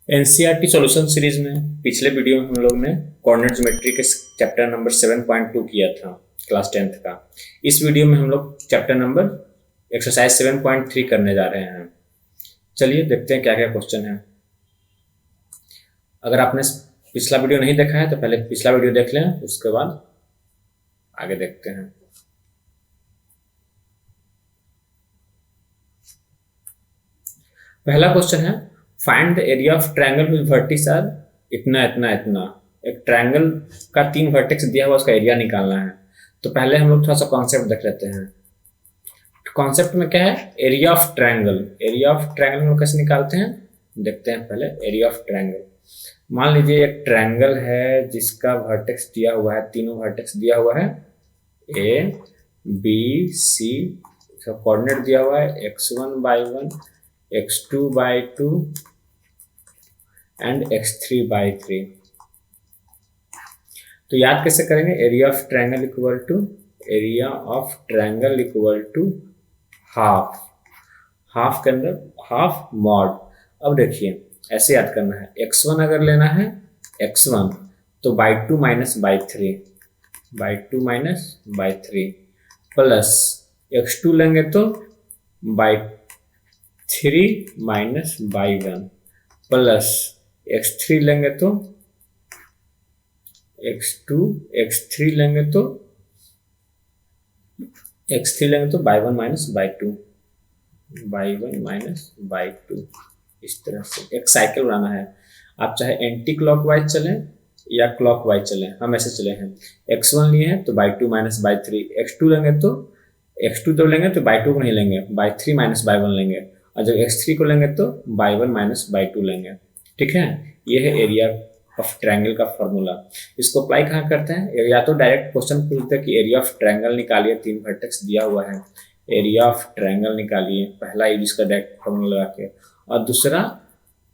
NCERT solution series में पिछले video में हम लोग ने कोऑर्डिनेट ज्योमेट्री के चैप्टर नंबर 7.2 किया था क्लास 10th का। इस वीडियो में हम लोग चैप्टर नंबर एक्सरसाइज 7.3 करने जा रहे हैं। चलिए देखते हैं क्या क्या क्वेश्चन है। अगर आपने पिछला वीडियो नहीं देखा है तो पहले पिछला वीडियो देख लें, उसके बाद आगे देखते हैं। पहला क्वेश्चन है, find the area of triangle with vertices are इतना इतना इतना। एक ट्रायंगल का 3 वर्टेक्स दिया हुआ, उसका एरिया निकालना है। तो पहले हम लोग थोड़ा सा कॉन्सेप्ट देख लेते हैं। कॉन्सेप्ट में क्या है, area of triangle. Area of triangle हम लोग कैसे निकालते हैं देखते हैं। पहले एरिया ऑफ ट्रायंगल, मान लीजिए एक ट्रायंगल है जिसका वर्टेक्स दिया हुआ है, तीनों वर्टेक्स दिया हुआ है, ए बी सी, इसका कोऑर्डिनेट दिया हुआ है x1/1 x2/2 एंड x3/3। तो याद कैसे करेंगे, area of triangle equal to area of triangle equal to half, half के अंदर हाफ मॉड। अब देखिए ऐसे याद करना है, x1 अगर लेना है x1 तो by2 minus by3, by2 minus by3 plus x2 लेंगे तो by3 minus by1 plus x3 लेंगे तो x2, x3 लेंगे तो by1 minus by2, by1 minus by2। इस तरह से एक साइकिल बनाना है। आप चाहे एंटी क्लॉकवाइज चलें या क्लॉकवाइज चलें, हम ऐसे चले हैं। x1 लिए हैं तो by2 माइनस by3, x2 लेंगे तो x2 तो लेंगे तो by2 को नहीं लेंगे, by3 माइनस by1 लेंगे, और जब x3 को लेंगे तो by1 माइनस by2 लेंगे। ठीक है, ये है एरिया ऑफ ट्रायंगल का फॉर्मूला। इसको अप्लाई कहाँ करते हैं, या तो डायरेक्ट क्वेश्चन पूछते हैं कि एरिया ऑफ ट्रायंगल निकालिए, 3 वर्टेक्स दिया हुआ है, एरिया ऑफ ट्रायंगल निकालिए, पहला यूज का डायरेक्ट फॉर्मूला लगा के। और दूसरा,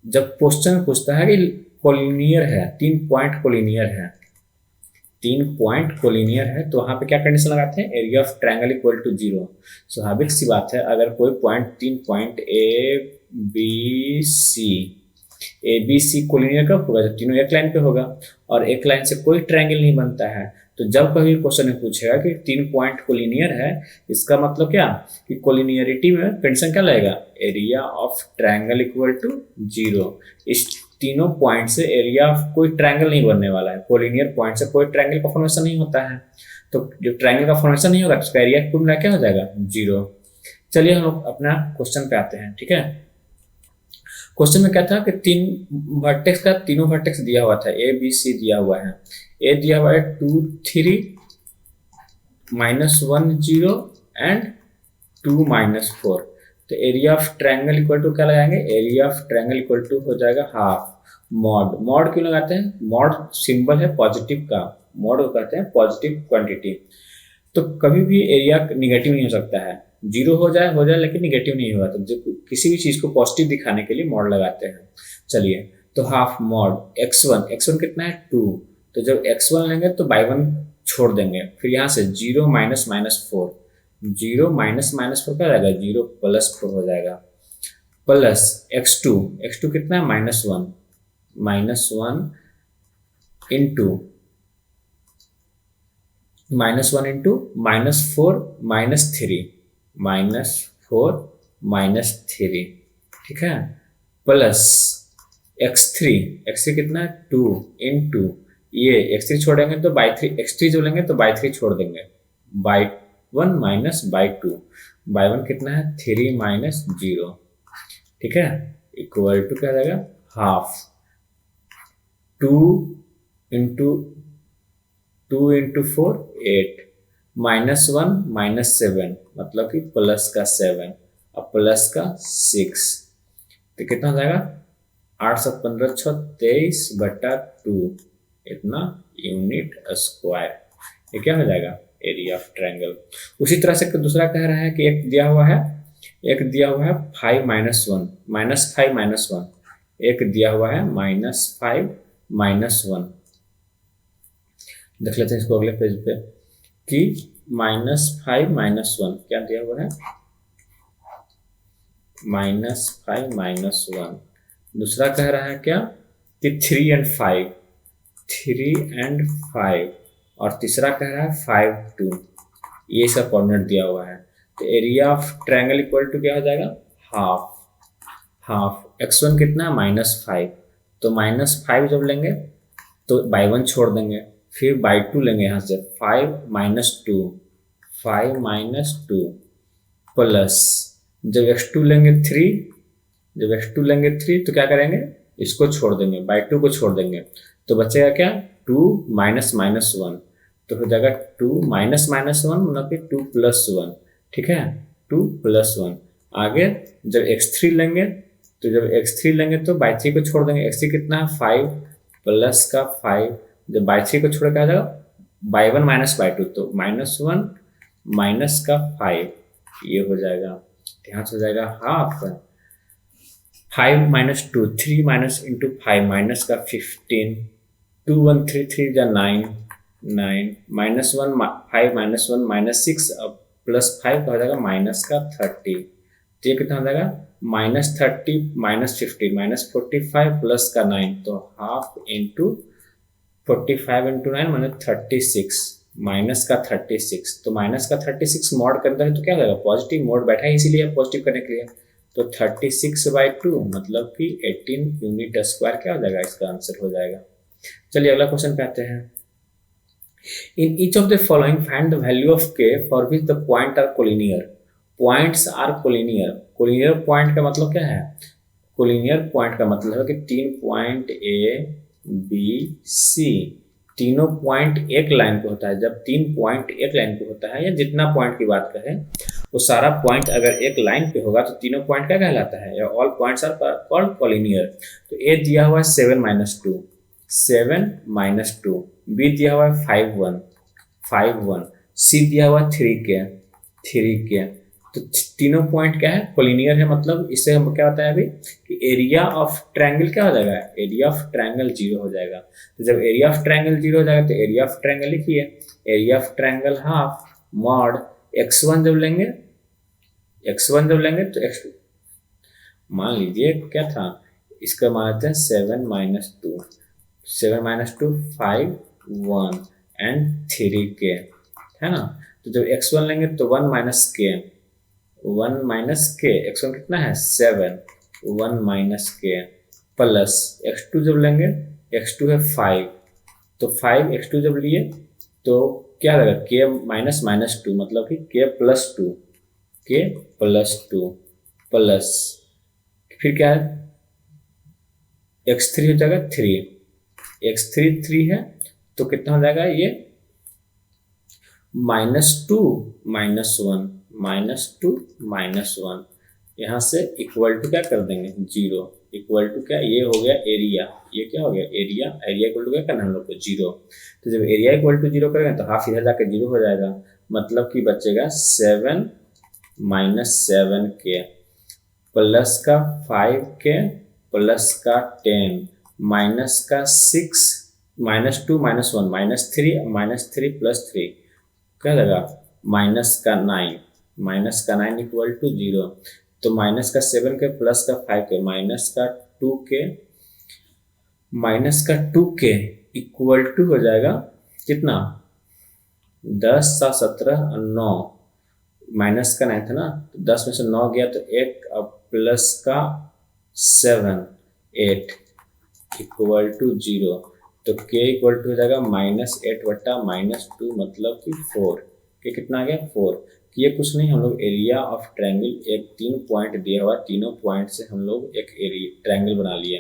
जब क्वेश्चन पूछता है कि कोलिनियर है, 3 पॉइंट कोलिनियर है, 3 पॉइंट कोलिनियर है, तो वहां पे क्या कंडीशन लगाते हैं, area of triangle equal to 0। स्वाभाविक सी बात है, अगर कोई point 3 point A B C collinear कब होगा, जब तीनों एक लाइन पे होगा, और एक लाइन से कोई ट्रायंगल नहीं बनता है। तो जब कभी क्वेश्चन में पूछेगा कि 3 पॉइंट कोलिनियर है, इसका मतलब क्या कि कोलिनियरिटी में कंडीशन क्या लगेगा, area of triangle equal to 0। इस तीनों पॉइंट से एरिया ऑफ कोई ट्रायंगल नहीं बनने वाला है, कोलिनियर पॉइंट से कोई ट्रायंगल का फॉर्मेशन नहीं होता है। तो जब ट्रायंगल का फॉर्मेशन नहीं होगा तो उसका एरिया कुल मिला क्या हो जाएगा, 0। चलिए हम लोग अपना क्वेश्चन पे आते हैं। ठीक है, क्वेश्चन में क्या था कि 3 वर्टेक्स का, तीनों वर्टेक्स दिया हुआ था, ए बी सी दिया हुआ है। ए दिया हुआ है 2 3 -1 0 एंड 2 -4। तो area of triangle equal to क्या लगाएंगे, area of triangle equal to हो जाएगा हाफ मॉड। मॉड क्यों लगाते हैं, मॉड सिंबल है पॉजिटिव का, मॉड को कहते हैं पॉजिटिव क्वांटिटी। तो कभी भी एरिया निगेटिव नहीं हो सकता है, 0 हो जाए लेकिन निगेटिव नहीं होगा। तो किसी भी चीज को पॉजिटिव दिखाने के लिए मॉड लगाते हैं। चलिए, तो हाफ मॉड x1 कितना है 2, तो जब x1 लेंगे तो by1 छोड़ देंगे, फिर यहाँ से 0 माइनस -4, 0 माइनस -4 क्या रहेगा, 0 + 4 हो जाएगा, प्लस x2 कितना है -1 इंटू -1 इंटू -4 -3, ठीक है, प्लस x3 कितना है 2 इंटू ये x3 छोड़ेंगे तो by3, x3 जो लेंगे तो by3 छोड़ देंगे, by1 माइनस by2, by1 कितना है 3 माइनस 0। ठीक है, इक्वल टू क्या रहेगा, हाफ 2 इंटू 4 8 -1 -7 मतलब कि प्लस का 7 और प्लस का 6, तो कितना हो जाएगा 8 7 15 6 23/2, इतना यूनिट स्क्वायर। ये क्या हो जाएगा, एरिया ऑफ ट्रायंगल। उसी तरह से दूसरा कह रहा है कि एक दिया हुआ है 5 -1, एक दिया हुआ है -5 -1। देख लेते हैं इसको अगले पेज पे कि -5 -1 क्या दिया हुआ है, -5 -1 दूसरा कह रहा है क्या कि 3 एंड 5, 3 एंड 5, और तीसरा कह रहा है 5 2, ये इसका कोऑर्डिनेट दिया हुआ है। तो area of triangle equal to क्या हो जाएगा, हाफ। हाफ x1 कितना है -5, तो -5 जब लेंगे तो बाई 1 छोड़ देंगे, फिर बाई 2 लेंगे यहाँ से 5 -2, 5 -2 प्लस जब x2 लेंगे 3, जब x2 लेंगे 3 तो क्या करेंगे, इसको छोड़ देंगे, बाई 2 को छोड़ देंगे, तो बचेगा क्या 2 -1, तो हो जाएगा 2 -1 मतलब कि 2 + 1, ठीक है, 2 + 1। आगे जब x3 लेंगे, तो जब x3 लेंगे तो बाई 3 को छोड़ देंगे, x3 कितना है 5 प्लस का 5, जब बाई 3 को छोड़ के आ जाएगा बाई 1 माइनस बाई 2, तो -1 माइनस का 5, ये हो जाएगा, यहाँ से हो जाएगा हाफ। 5 - 2, 3 माइनस इंटू 5 माइनस का 15, 2 1 3 3 जा 9, 9 -1 5 -1 -6, अब +5 का हो जाएगा माइनस का 30, तो ये कितना हो जाएगा -30 -15 -45 प्लस का 9, तो हाफ इंटू 45 इंटू 9 माने 36, माइनस का 36, तो माइनस का 36 मॉड के अंदर है तो क्या हो जाएगा, पॉजिटिव मोड बैठा है इसीलिए पॉजिटिव करने के लिए, तो 36/2 मतलब कि 18 यूनिट स्क्वायर क्या हो जाएगा, इसका आंसर हो जाएगा। चलिए अगला क्वेश्चन पे आते हैं। In each of the following find the value of k for which the point are collinear. Points are collinear, collinear point का मतलब क्या है, कोलिनियर पॉइंट का मतलब है कि 3 पॉइंट A B C, तीनों पॉइंट एक लाइन पे होता है। जब 3 पॉइंट एक लाइन पे होता है या जितना पॉइंट की बात करें, वो सारा पॉइंट अगर एक लाइन पे होगा तो तीनों पॉइंट क्या कहलाता है, या all points are called collinear. तो A दिया हुआ है 7 - 2, 7 - 2, B दिया हुआ है 5 1, 5 1, C दिया हुआ 3k, 3k, तो तीनों पॉइंट क्या है, कोलिनियर है। मतलब इससे हम क्या होता है अभी कि एरिया ऑफ ट्रायंगल क्या हो जाएगा, एरिया ऑफ ट्रायंगल 0 हो जाएगा। तो जब एरिया ऑफ ट्रायंगल 0 हो जाएगा तो एरिया ऑफ ट्रायंगल लिखिए, area of triangle half mod x1 जब लेंगे, x1 जब लेंगे तो x, मान लीजिए क्या था, इसका मान लेते हैं 7 - 2, 7 - 2 5 1 एंड 3k, है ना। तो जब x1 लेंगे तो 1 - k, 1 - k, x1 कितना है 7, 1 - k प्लस x2 जब लेंगे, x2 है 5, तो 5 x2 जब लिए तो क्या लगेगा k -2 मतलब कि k + 2, k + 2 प्लस फिर क्या है x3 हो जाएगा 3, x3 3 है तो कितना हो जाएगा ये -2 -1 -2 -1, यहाँ से इक्वल टू क्या कर देंगे 0, इक्वल टू क्या, ये हो गया एरिया, ये क्या हो गया एरिया, एरिया इक्वल टू क्या करना है हम लोग को 0। तो जब एरिया इक्वल टू 0 करेंगे तो हाफ इधर जाकर 0 हो जाएगा, मतलब कि बचेगा 7 - 7k प्लस का 5k प्लस का 10 माइनस का 6 -2 -1 -3 प्लस 3 क्या लगा -9 इक्वल टू 0, तो -7 के प्लस का 5k -2k इक्वल टू हो जाएगा कितना 10 7 17 9, माइनस का 9 था ना, तो 10 में से 9 गया तो 1, अब प्लस का 7 8 इक्वल टू 0, तो k इक्वल टू हो जाएगा -8/-2 मतलब कि 4, के कितना आ गया 4। ये कुछ नहीं, हम लोग एरिया ऑफ ट्रायंगल, एक 3 पॉइंट दिया हुआ, तीनों पॉइंट से हम लोग एक एरिया ट्रायंगल बना लिए।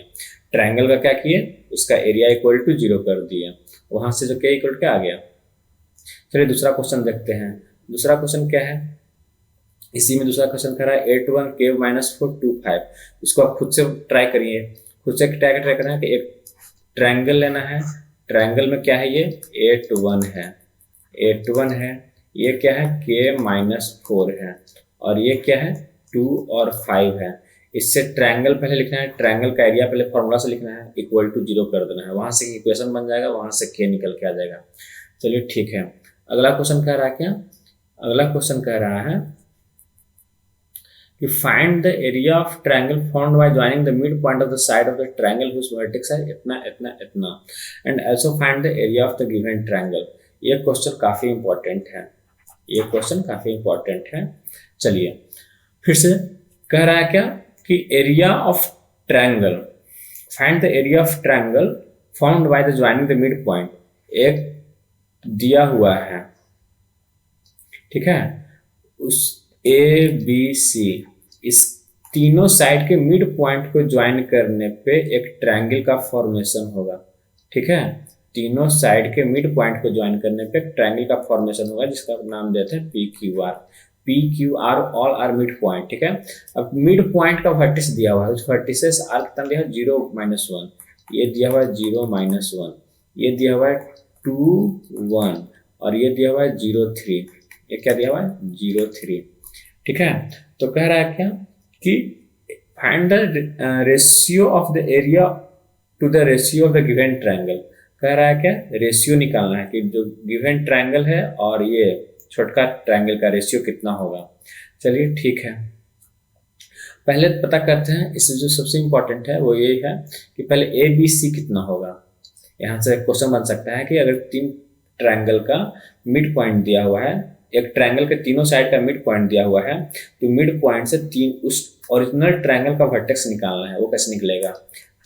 ट्रायंगल का क्या किए, उसका एरिया इक्वल टू 0 कर दिए, वहां से जो k इक्वल क्या आ गया। चलिए दूसरा क्वेश्चन देखते हैं। दूसरा क्वेश्चन क्या है, इसी में दूसरा क्वेश्चन कह रहा है 8 1 k -4 2 5। इसको आप खुद से ट्राई करिए, खुद से ट्राई करना है कि एक ट्रायंगल लेना है, ट्रायंगल में क्या है ये 8 1 है, 8 1 है, ये क्या है k -4 है, और ये क्या है 2 और 5 है। इससे ट्रायंगल पहले लिखना है, ट्रायंगल का एरिया पहले फॉर्मूला से लिखना है, इक्वल टू 0 कर देना है, वहां से इक्वेशन बन जाएगा, वहां से k निकल के आ जाएगा। चलिए ठीक है, अगला क्वेश्चन कह रहा है क्या, अगला क्वेश्चन कह रहा है कि find the area of triangle found by joining the midpoint of the side of the triangle whose vertex है इतना इतना इतना, and also find the area of the given triangle. ये क्वेश्चन काफी इंपॉर्टेंट है, ये क्वेश्चन काफी important है। चलिए फिर से कह रहा है क्या कि area of triangle, find the area of triangle found by the joining the mid point. एक दिया हुआ है, ठीक है, उस ए बी सी इस तीनों साइड के मिड पॉइंट को ज्वाइन करने पे एक ट्रायंगल का फॉर्मेशन होगा, ठीक है। तीनों साइड के मिड पॉइंट को ज्वाइन करने पे एक ट्रायंगल का फॉर्मेशन होगा जिसका नाम देते हैं P Q R. P Q R all are midpoint, ठीक है। अब मिड पॉइंट का वर्टिस दिया हुआ है, उस वर्टिसेस आर कितना दिया है 0 -1, ये दिया हुआ है 0 -1, ये दिया हुआ है 2 1 और ये दिया हुआ है 0 3, ये क्या दिया हुआ है 0 3, ठीक है। तो कह रहा है क्या कि find the ratio of the area to the ratio of the given triangle. कह रहा है क्या रेशियो निकालना है कि जो गिवन ट्रायंगल है और ये छोटका ट्रायंगल का रेशियो कितना होगा। चलिए ठीक है, पहले पता करते हैं। इसमें जो सबसे इंपॉर्टेंट है वो ये है कि पहले ए बी सी कितना होगा। यहाँ से क्वेश्चन बन सकता है कि अगर 3 ट्रायंगल का मिड पॉइंट दिया हुआ है, एक ट्रायंगल के तीनों साइड का मिड पॉइंट दिया हुआ है, तो मिड पॉइंट से 3 उस ओरिजिनल ट्रायंगल का वर्टेक्स निकालना है, वो कैसे निकलेगा।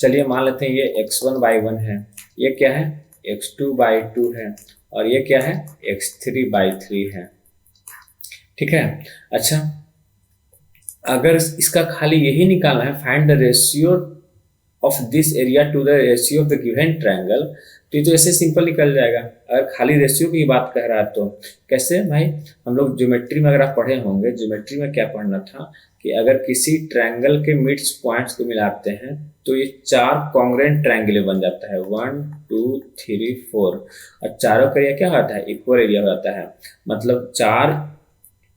चलिए मान लेते हैं ये x1/1 है, ये क्या है x2/2 है और ये क्या है x3/3 है, ठीक है। अच्छा, अगर इसका खाली यही निकालना है find the ratio of this area to the ratio of the given triangle, तो ये तो ऐसे सिंपल निकल जाएगा। अगर खाली रेशियो की बात कह रहा है तो कैसे भाई, हम लोग ज्योमेट्री में अगर आप पढ़े होंगे, ज्योमेट्री में क्या पढ़ना था कि अगर किसी ट्रायंगल के मिड पॉइंट्स को मिलाते हैं तो ये 4 कॉन्ग्रुएंट ट्रायंगल बन जाता है, 1 2 3 4, और चारों का एरिया क्या होता है इक्वल एरिया हो जाता है। मतलब 4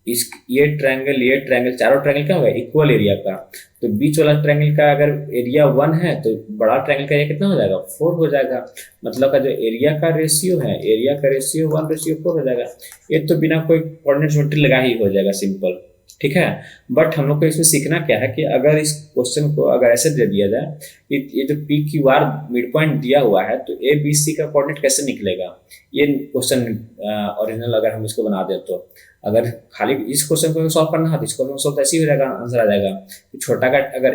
ये ट्रायंगल चारों ट्रायंगल क्या होगा इक्वल एरिया का। तो बीच वाला ट्रायंगल का अगर एरिया 1 है तो बड़ा ट्रायंगल का एरिया कितना हो जाएगा 4 हो जाएगा। मतलब का जो एरिया का रेशियो है, एरिया का रेशियो 1:4 हो जाएगा। ये तो बिना कोई कोऑर्डिनेट ज्योमेट्री लगा ही हो जाएगा सिंपल, ठीक है। बट हम लोग को इसमें सीखना क्या है कि अगर इस क्वेश्चन को अगर ऐसे दे दिया जाए कि ये जो P Q are mid point दिया हुआ है तो ए बी सी का कोऑर्डिनेट कैसे निकलेगा, ये क्वेश्चन ओरिजिनल अगर हम इसको बना दें तो अगर खाली इस क्वेश्चन को सॉल्व करना है तो इसको सॉल्व ऐसे ही हो जाएगा, आंसर आ जाएगा। छोटा का अगर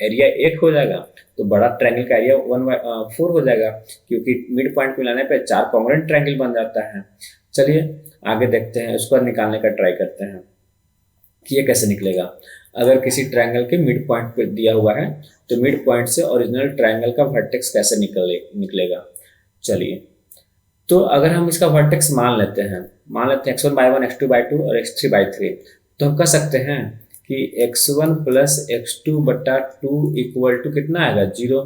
एरिया 1 हो जाएगा तो बड़ा ट्रायंगल का एरिया 1/4 हो जाएगा, क्योंकि मिड पॉइंट को मिलाने पे 4 कॉन्ग्रुएंट ट्रायंगल बन जाता है। चलिए आगे देखते हैं, उसको निकालने का ट्राई करते हैं कि ये कैसे निकलेगा। अगर किसी ट्रायंगल के मिड पॉइंट पे दिया हुआ है तो मिड पॉइंट से ओरिजिनल ट्रायंगल का वर्टेक्स कैसे निकलेगा। चलिए, तो अगर हम इसका वर्टेक्स मान लेते हैं x1/1 x2/2 और x3/3, तो हम कह सकते हैं कि x1 + x2/2 इक्वल टू कितना आएगा 0।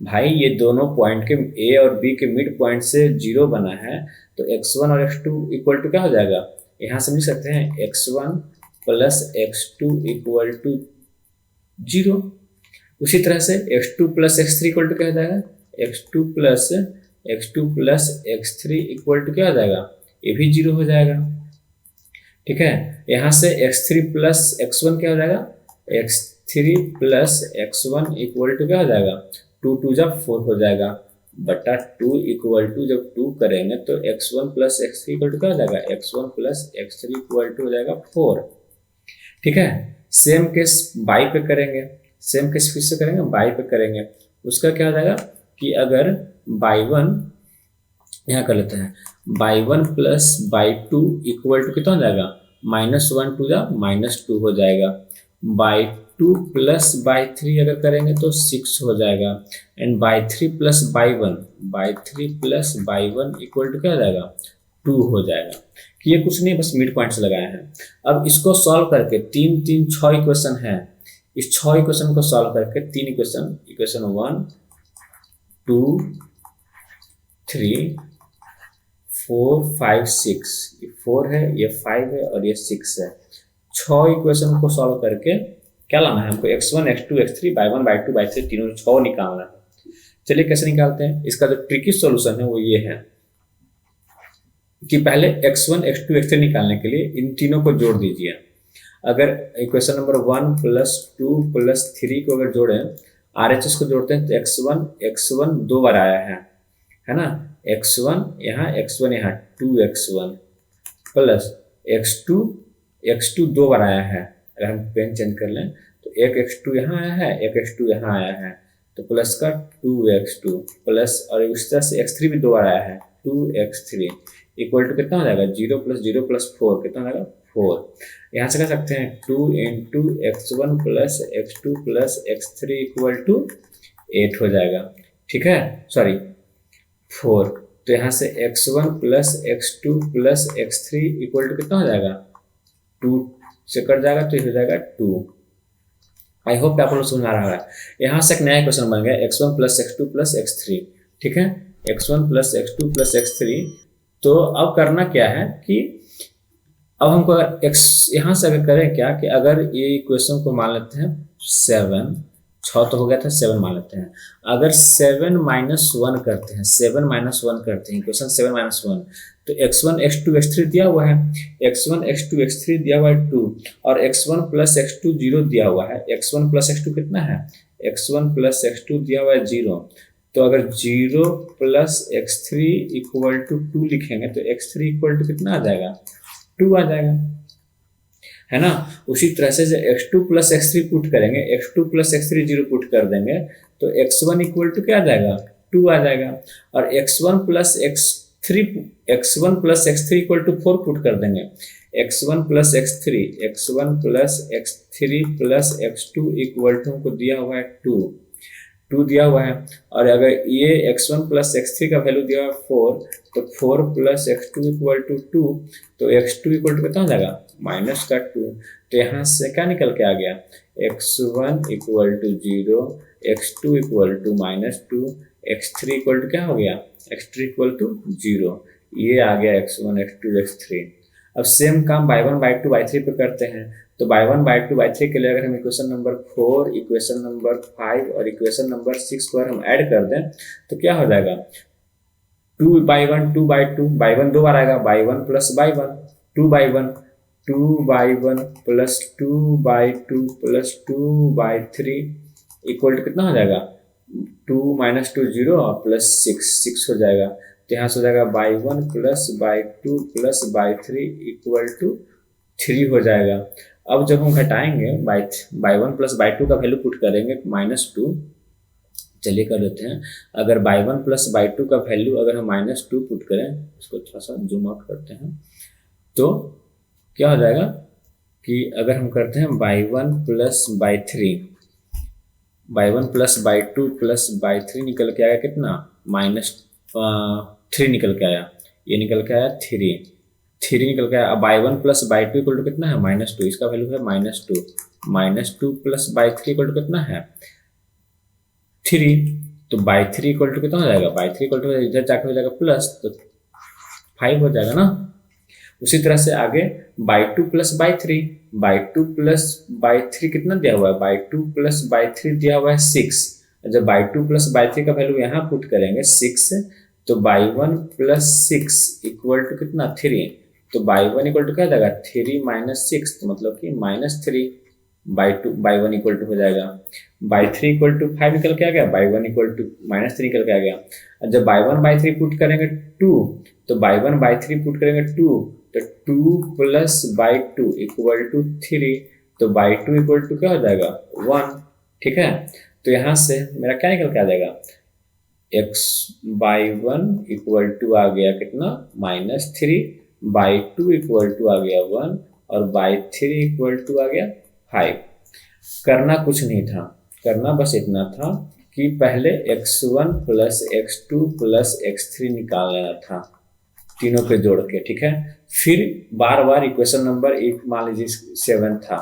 भाई ये दोनों पॉइंट के ए और बी के मिड पॉइंट से 0 बना है, तो x1 और x2 इक्वल टू क्या हो जाएगा, यहाँ समझ सकते हैं x1 + x2 इक्वल टू 0। उसी तरह से x2 + x3 इक्वल टू क्या हो जाएगा, x2 + x3 इक्वल टू क्या हो जाएगा, ये भी 0 हो जाएगा, ठीक है। यहाँ से x3 + x1 क्या हो जाएगा, x3 + x1 इक्वल टू क्या हो जाएगा 2 2 जब 4 हो जाएगा, बटा 2 इक्वल टू जब 2 करेंगे तो x1 + x3 इक्वल टू क्या हो जाएगा, x1 + x3 इक्वल टू हो जाएगा 4, ठीक है। सेम केस बाई पे करेंगे, सेम केस फिर से करेंगे बाई पे करेंगे, उसका क्या हो जाएगा कि अगर y1 यहाँ कर लेते हैं, y1 + y2 इक्वल टू कितना हो जाएगा -1 2 जा -2 हो जाएगा, y2 + y3 अगर करेंगे तो 6 हो जाएगा, and y3 + y1 equal to क्या हो जाएगा 2 हो जाएगा। कि ये कुछ नहीं बस मिड पॉइंट्स लगाए हैं। अब इसको सॉल्व करके 3 3 6 इक्वेशन है, इस 6 इक्वेशन को सॉल्व करके 3 इक्वेशन 1 2 3 4 5 6, ये 4 है, ये 5 है और ये 6 है। 6 इक्वेशन को सॉल्व करके क्या लाना है हमको, x1 x2 x3 y1 y2 y3 तीनों 6 निकालना है। चलिए कैसे निकालते हैं, इसका जो ट्रिकी सॉल्यूशन है वो ये है कि पहले x1 x2 x3 निकालने के लिए इन तीनों को जोड़ दीजिए। अगर इक्वेशन नंबर 1 प्लस 2 प्लस 3 को अगर जोड़ें, RHS को जोड़ते हैं तो x1 दो बार आया है ना, x1 यहाँ x1 यहाँ 2x1 प्लस x2 दो बार आया है। अगर हम पेन चेंज कर लें तो एक x2 यहाँ आया है, एक x2 यहाँ आया है, तो प्लस का 2x2 प्लस, और इस तरह से x3 भी दो बार आया है 2x3 इक्वल टू कितना हो जाएगा 0 प्लस 4 कितना हो जाएगा 4। यहाँ से कह सकते हैं 2 into x1 plus x2 plus x3 equal to 8 हो जाएगा, ठीक है, सॉरी 4। तो यहाँ से x1 plus x2 plus x3 equal to कितना हो जाएगा 2 से कट जाएगा तो ये हो जाएगा 2। आई होप कि आप लोग समझ आ रहा है। यहाँ से एक नया क्वेश्चन बन गया x1 plus x2 plus x3, ठीक है, x1 plus x2 plus x3। तो अब करना क्या है कि अब हमको अगर x यहाँ से अगर करें क्या कि अगर ये इक्वेशन को मान लेते हैं 7, 6 तो हो गया था, 7 मान लेते हैं। अगर 7 माइनस 1 करते हैं, 7 माइनस 1 करते हैं इक्वेशन 7 माइनस 1, तो x1 x2 x3 दिया हुआ है, x1 x2 x3 दिया हुआ है 2, और x1 प्लस x2 0 दिया हुआ है। x1 प्लस x2 कितना है, x1 प्लस x2 दिया हुआ है 0। तो अगर 0 प्लस x3 इक्वल टू 2 लिखेंगे तो x3 इक्वल टू कितना आ जाएगा 2 आ जाएगा, है ना। उसी तरह से x2 प्लस x3 पुट करेंगे, x2 प्लस x3 0 पुट कर देंगे तो x1 इक्वल टू क्या आ जाएगा 2 आ जाएगा, और x1 plus x3 equal to 4 put कर देंगे, x1 plus x3 plus x2 equal to हमको दिया हुआ है 2 दिया हुआ है, और अगर ये x1 प्लस x3 का वैल्यू दिया हुआ है 4, तो 4 प्लस x2 इक्वल टू 2, तो x2 इक्वल टू कितना हो जाएगा माइनस का 2। तो यहाँ से क्या निकल के आ गया x1 equal to 0, x2 equal to minus 2, x3 equal to क्या हो गया x3 इक्वल टू 0। ये आ गया x1 x2 x3। अब सेम काम y1 y2 y3 पे करते हैं। तो y1 y2 y3 के लिए अगर हम इक्वेशन नंबर 4, इक्वेशन नंबर 5 और इक्वेशन नंबर 6 को हम ऐड कर दें तो क्या हो जाएगा 2y1 2y2, y1 दो बार आएगा, y1 plus y1 2y1 plus 2y2 plus 2y3 equal to कितना हो जाएगा 2 माइनस 2 0 और प्लस 6 हो जाएगा। तो यहाँ से हो जाएगा y1 plus y2 plus y3 equal to 3 हो जाएगा। अब जब हम घटाएंगे y1 प्लस y2 का वैल्यू पुट करेंगे -2, चलिए कर लेते हैं। अगर y1 प्लस y2 का वैल्यू अगर हम -2 पुट करें, इसको थोड़ा सा जूम आउट करते हैं, तो क्या हो जाएगा कि अगर हम करते हैं y1 plus y2 plus y3 निकल के आया कितना -3 निकल के आया, ये निकल के आया 3 निकल के आया। अब y1 plus y2 equal to कितना है -2, इसका वैल्यू है -2 प्लस y3 इक्वल टू कितना है 3, तो y3 इक्वल टू कितना हो जाएगा y3 इक्वल टू इधर जाके हो जाएगा प्लस, तो 5 हो जाएगा ना। उसी तरह से आगे y2 प्लस y3 कितना दिया हुआ है y2 प्लस y3 दिया हुआ है 6। जब y2 प्लस y3 का वैल्यू यहाँ पुट करेंगे 6, तो y1 प्लस 6 इक्वल टू कितना 3, तो y1 इक्वल टू क्या हो जाएगा 3 माइनस 6, तो मतलब कि -3 y1 इक्वल टू हो जाएगा। y3 इक्वल टू 5 निकल के आ गया, y1 इक्वल टू -3 निकल के आ गया। जब y1 by3 पुट करेंगे 2, तो y1 by3 पुट करेंगे 2, तो 2 प्लस y2 इक्वल टू 3, तो y2 इक्वल टू क्या हो जाएगा 1, ठीक है। तो यहाँ से मेरा क्या निकल के आ जाएगा y1 इक्वल टू आ गया कितना -3, y2 इक्वल टू आ गया 1 और y3 इक्वल टू आ गया 5। करना कुछ नहीं था, करना बस इतना था कि पहले x1 plus x2 plus x3 निकाल लेना था तीनों के जोड़ के, ठीक है। फिर बार बार इक्वेशन नंबर 1 मान लीजिए 7 था,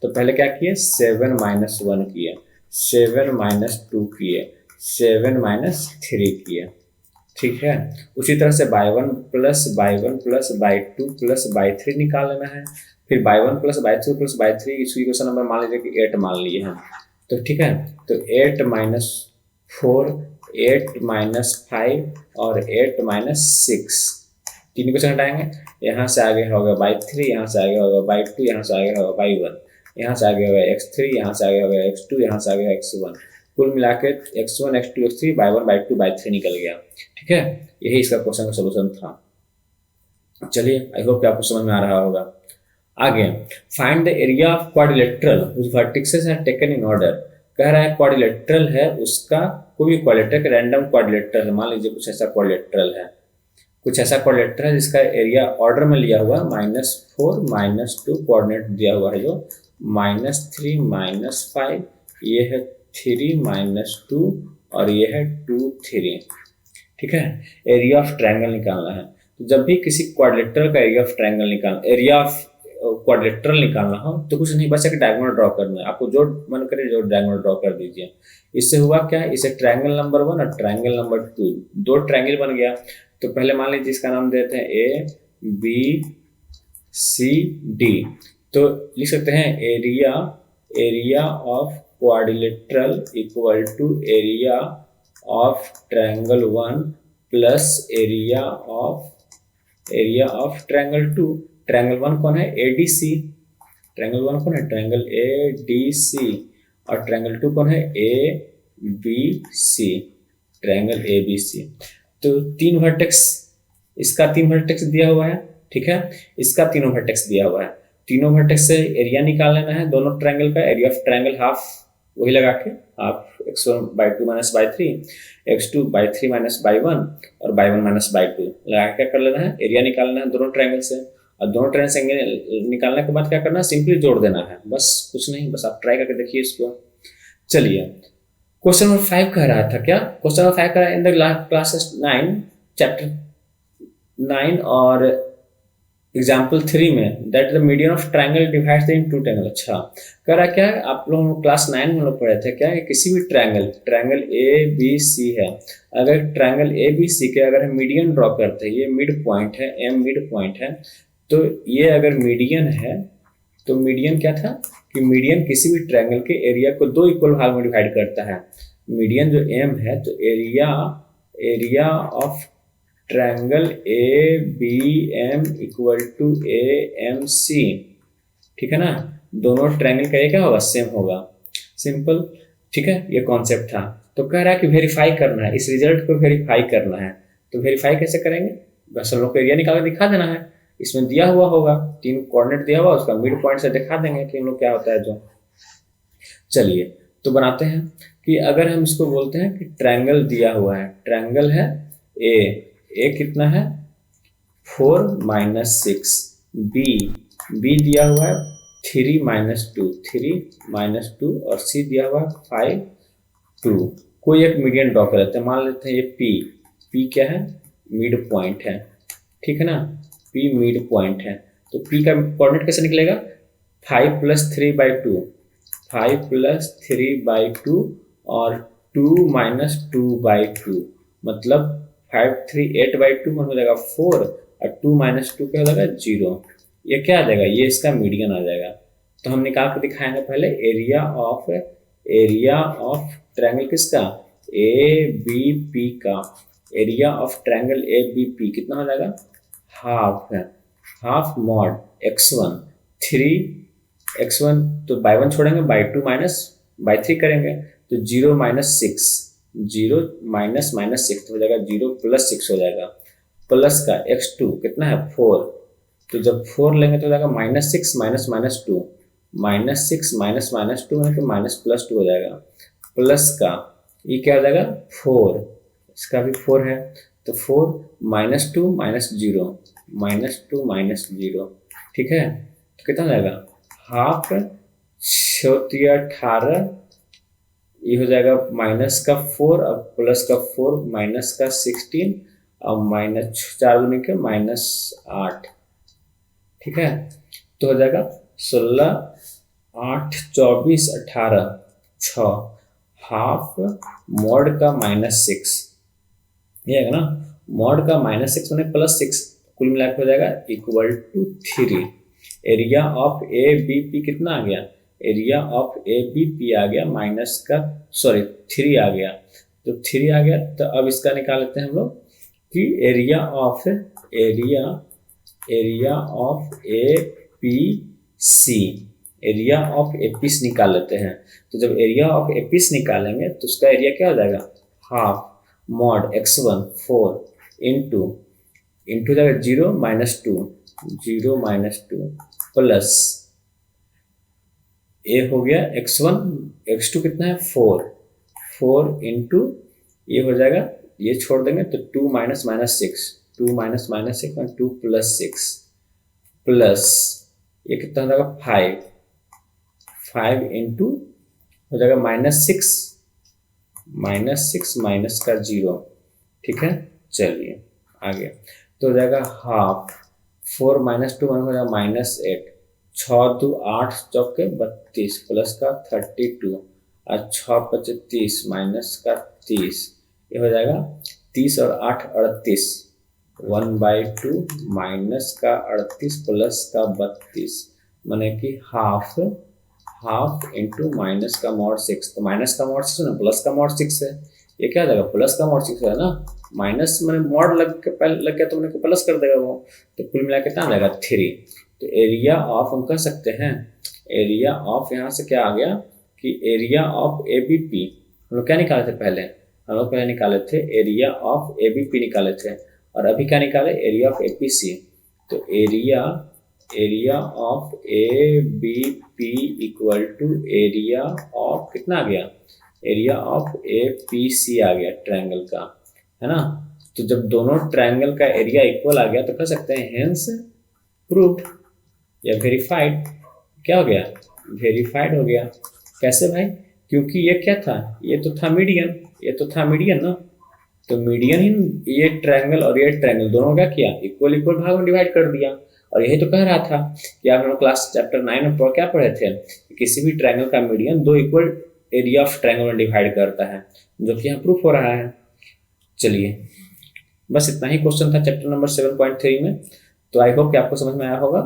तो पहले क्या किए 7 माइनस 1 किए, 7 माइनस 2 किए, 7 माइनस 3 किए, ठीक है। उसी तरह से y1 plus y2 plus y3 निकाल लेना है। फिर y1 plus y2 plus y3 इस इक्वेशन नंबर मान लीजिए कि 8 मान लिए हैं, तो ठीक है। तो 8 माइनस 4, 8 माइनस 5 और 8 माइनस 6, तीनों को से घटाएंगे, यहाँ से आगे होगा बाई 3, यहाँ से आगे होगा बाई 2, यहाँ से आगे होगा बाई 1, यहाँ से आगे होगा x3, यहाँ से आगे होगा x2, यहाँ से आगे x1, कुल मिला के x1 x2 x3 by 1 by 2 by 3 निकल गया। ठीक है, यही इसका क्वेश्चन का सोल्यूशन था। चलिए, आई होप कि आपको समझ में आ रहा होगा। आगे, find the area of quadrilateral which vertices are taken in order. कह रहा है क्वाड्रिलेटरल है, उसका कोई भी क्वाड्रिलेटरल रैंडम क्वाड्रिलेटरल है, मान लीजिए कुछ ऐसा क्वाड्रिलेटरल है, कुछ ऐसा क्वाड्रिलेटरल है जिसका एरिया ऑर्डर में लिया हुआ -4 -2 कोऑर्डिनेट दिया हुआ है, जो -3 -5, ये है 3 -2 और ये है 2 3। ठीक है, एरिया ऑफ ट्रायंगल निकालना है। तो जब भी किसी क्वाड्रिलेटरल का एरिया ऑफ क्वाड्रिलेटरल निकालना हो तो कुछ नहीं, बस एक डायगोनल ड्रॉ करना है। आपको जो मन करे जो डायगोनल ड्रॉ कर दीजिए। इससे हुआ क्या, इसे ट्रायंगल नंबर 1 और ट्रायंगल नंबर 2, दो ट्रायंगल बन गया। तो पहले मान लीजिए इसका नाम देते हैं ए बी सी डी। तो लिख सकते हैं area of quadrilateral equal to area of triangle 1 plus area of triangle 2। Triangle 1 कौन है, एडीसी। ट्रायंगल 1 कौन है, ट्रायंगल एडीसी। और ट्रायंगल 2 कौन है, एबीसी, ट्रायंगल एबीसी। तो तीन वर्टेक्स, इसका 3 वर्टेक्स दिया हुआ है। ठीक है, इसका तीनों वर्टेक्स दिया हुआ है। तीनों वर्टेक्स से एरिया निकाल लेना है दोनों ट्रायंगल का। एरिया ऑफ ट्रायंगल हाफ वही लगा के, half x1 by 2 minus by 3, x2 by 3 minus by 1 और बाई 1 माइनस बाई 2 लगा के क्या कर लेना है, एरिया निकालना है दोनों ट्रायंगल से। और दोनों ट्रायंगल से निकालने के बाद क्या करना है, सिंपली जोड़ देना है, बस कुछ नहीं। बस आप ट्राई करके देखिए इसको। चलिए, क्वेश्चन नंबर 5 कह रहा था क्या, क्वेश्चन नंबर 5 कह रहा है इन द क्लास 9 चैप्टर 9 और एग्जाम्पल 3 में that the median of triangle divides in two triangle. अच्छा, कह रहा क्या है, आप लोग क्लास 9 में लोग पढ़े थे क्या, किसी भी ट्रायंगल ए बी सी है, अगर ट्रायंगल ए बी सी के अगर हम मीडियन ड्रॉ करते हैं, ये मिड पॉइंट है, एम मिड पॉइंट है, तो ये अगर मीडियन है तो मीडियन क्या था कि मीडियन किसी भी ट्रायंगल के एरिया को 2 इक्वल भाग में डिवाइड करता है। मीडियन जो एम है, तो area of triangle A B M equal to A M C. ठीक है ना, दोनों ट्रायंगल का एरिया क्या होगा, सेम होगा, सिंपल। ठीक है, ये कॉन्सेप्ट था। तो कह रहा है कि वेरीफाई करना है, इस रिजल्ट को वेरीफाई करना है। तो वेरीफाई कैसे करेंगे, बस हम लोग को एरिया निकाल के दिखा देना है। इसमें दिया हुआ होगा, 3 कोऑर्डिनेट दिया हुआ, उसका मिड पॉइंट से दिखा देंगे कि हम लोग क्या होता है जो। चलिए, तो बनाते हैं कि अगर हम इसको बोलते हैं कि ट्रायंगल दिया हुआ है, ट्रायंगल है ए कितना है 4 - 6, बी दिया हुआ है 3 - 2 और सी दिया हुआ है 5 2। कोई एक मीडियन ड्रॉ कर लेते हैं, मान लेते हैं ये पी क्या है, मिड पॉइंट है। ठीक है ना, पी मिड पॉइंट है। तो पी का कोऑर्डिनेट कैसे निकलेगा, 5 + 3/2, 5 + 3/2 और 2 - 2/2, मतलब 5 3 8/2 हो जाएगा 4 और 2 - 2 क्या हो जाएगा 0। ये क्या आ जाएगा, ये इसका मीडियन आ जाएगा। तो हम निकाल कर दिखाएंगे पहले एरिया ऑफ ट्रायंगल किसका, ए बी पी का। Area of triangle A B P कितना हो जाएगा, हाफ है, हाफ मॉड x1 3x1, तो बाई 1 छोड़ेंगे, बाई 2 माइनस बाई 3 करेंगे, तो 0 - 6, 0 - -6 हो जाएगा, 0 + 6 हो जाएगा, प्लस का x2 कितना है 4। तो जब 4 लेंगे तो हो जाएगा -6 - -2, -6 - -2 है तो -+2 हो जाएगा, प्लस का ये क्या हो जाएगा 4, इसका भी 4 है, तो 4 - 2 - 0, -2 - 0। ठीक है, तो कितना हो जाएगा, हाफ 18, ये हो जाएगा -4 और प्लस का 4 -16 और -4 के -8। ठीक है, तो हो जाएगा 16 8 24 18 6, हाफ मॉड का -6, ये है ना, मॉड का -6 मैंने +6, कुल मिला के हो जाएगा equal to 3। Area of A B P कितना आ गया, area of A B P आ गया 3 आ गया, तो 3 आ गया। तो अब इसका निकाल लेते हैं हम लोग कि area area area of A P C, area of A P C निकाल लेते हैं। तो जब area of A P C निकालेंगे तो उसका एरिया क्या हो जाएगा, हाफ मॉड x1 4 इंटू जाएगा 0 माइनस 2 प्लस ए हो गया x1, x2 कितना है 4 इंटू ये हो जाएगा, ये छोड़ देंगे तो 2 माइनस माइनस 6 और 2 प्लस 6 प्लस ये कितना हो जाएगा 5 इंटू हो जाएगा -6 माइनस का 0, ठीक है। चलिए आगे तो हो जाएगा हाफ 4 माइनस 2 हो जाएगा -8, 6 2 8 चौके 32 प्लस का 32 और 6 5 30 माइनस का 30, ये हो जाएगा 30 और 8 38, 1/2 माइनस का 38 प्लस का 32 माने कि हाफ इंटू माइनस का मॉड 6, तो माइनस का मॉड 6 ना प्लस का मॉड 6 है, ये क्या हो जाएगा प्लस का मॉड 6 है ना, माइनस मैंने मॉड लग गया तो मैंने प्लस कर देगा वो, तो कुल मिला के कितना आ जाएगा 3। तो एरिया ऑफ हम कह सकते हैं, एरिया ऑफ यहाँ से क्या आ गया कि area of A B P, हम लोग क्या निकाले थे पहले, हम लोग पहले निकाले थे area of A B P निकाले थे, और अभी क्या निकाले area of A P C. तो area of A B P equal to area of कितना आ गया, area of A P C आ गया ट्रायंगल का, है ना। तो जब दोनों ट्रायंगल का एरिया इक्वल आ गया तो कह सकते हैं हेंस प्रूव्ड या वेरीफाइड, क्या हो गया वेरीफाइड हो गया। कैसे भाई, क्योंकि ये क्या था, ये तो था मीडियन ना, तो मीडियन ही ये ट्रायंगल और ये ट्रायंगल दोनों क्या किया इक्वल भाग में डिवाइड कर दिया। और यही तो कह रहा था कि आप लोग क्लास चैप्टर 9 में क्या पढ़े थे, किसी भी ट्रायंगल का median 2 equal area of triangle में डिवाइड करता है, जो कि यहाँ प्रूफ हो रहा है। चलिए बस इतना ही क्वेश्चन था चैप्टर नंबर 7.3 में। तो आई होप कि आपको समझ में आया होगा।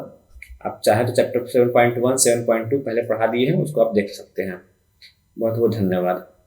आप चाहे तो चैप्टर 7.1 7.2 पहले पढ़ा दिए हैं, उसको आप देख सकते हैं। बहुत बहुत धन्यवाद।